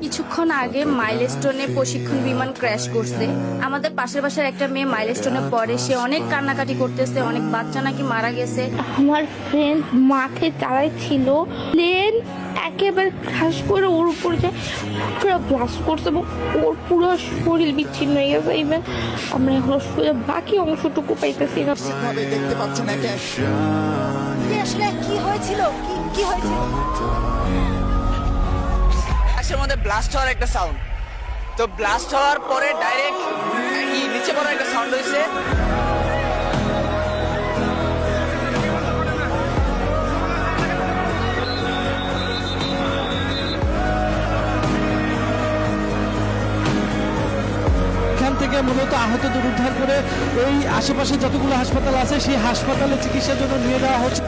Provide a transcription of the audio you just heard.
কিছুক্ষণ আগে মাইলস্টোনে প্রশিক্ষণ বিমান ক্র্যাশ করছে। আমাদের পাশের বাসার একটা মেয়ে মাইলস্টোনে পড়ে, সে অনেক কান্নাকাটি করতেছে, অনেক বাচ্চা নাকি মারা গেছে। আমার ফ্রেন্ড মাঠে চালাইছিল, প্লেন একেবারে ক্রাশ করে ওর উপর যে পুরো ব্লাস্ট করছে এবং ওর পুরো শরীর বিচ্ছিন্ন হয়ে গেছে। ইভেন আমরা এখন বাকি অংশটুকু পাইতেছি না। দেখতে পাচ্ছেন আসলে কি হয়েছিল, কি হয়েছিল? আকাশের মধ্যে ব্লাস্ট হওয়ার একটা সাউন্ড, তো ব্লাস্ট হওয়ার পরে ডাইরেক্ট নিচে পড়ার একটা সাউন্ড হয়েছে। এখান থেকে মূলত আহতদের উদ্ধার করে এই আশেপাশে যতগুলো হাসপাতাল আছে সেই হাসপাতালে চিকিৎসার জন্য নিয়ে যাওয়া হচ্ছে।